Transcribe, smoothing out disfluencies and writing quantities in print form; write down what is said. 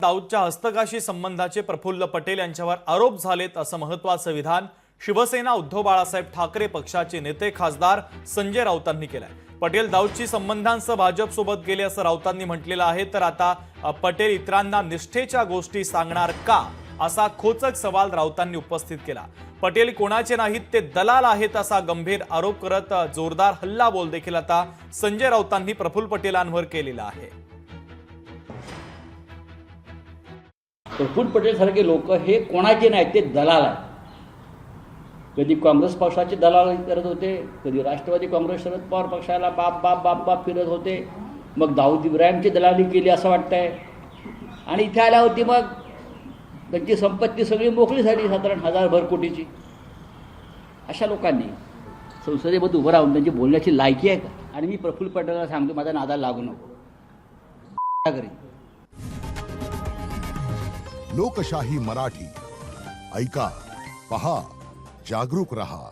दाऊदच्या हस्तकाशी संबंधाचे प्रफुल्ल पटेल यांच्यावर आरोप झालेत असं महत्त्वाचं विधान शिवसेना उद्धव बाळासाहेब ठाकरे पक्षाचे नेते खासदार संजय राऊतांनी केलंय। पटेल दाऊदची संबंधांसह भाजपसोबत गेले असं राऊतांनी म्हटलेलं आहे। तर आता पटेल इतरांना निष्ठेच्या गोष्टी सांगणार का असा खोचक सवाल राऊतांनी उपस्थित केला। पटेल कोणाचे नाहीत, ते दलाल आहेत असा गंभीर आरोप करत जोरदार हल्लाबोल देखील आता संजय राऊतांनी प्रफुल्ल पटेलांवर केलेला आहे। प्रफुल्ल पटेल सारखे लोक हे कोणाचे नाहीत, ते दलाल आहेत। कधी काँग्रेस पक्षाचे दलाल करत होते, कधी राष्ट्रवादी काँग्रेस शरद पवार पक्षाला बाप बाप बाप बाप फिरत होते, मग दाऊद इब्राहिमची दलाली केली असं वाटतंय। आणि इथे आल्या होती मग त्यांची संपत्ती सगळी मोकळी झाली, साधारण 1000 कोटीची। अशा लोकांनी संसदेमध्ये उभं राहून त्यांची बोलण्याची लायकी आहे का? आणि मी प्रफुल्ल पटेलला सांगतो, माझा नादाला लागू नको। लोकशाही मराठी ऐका, पहा, जागरूक रहा।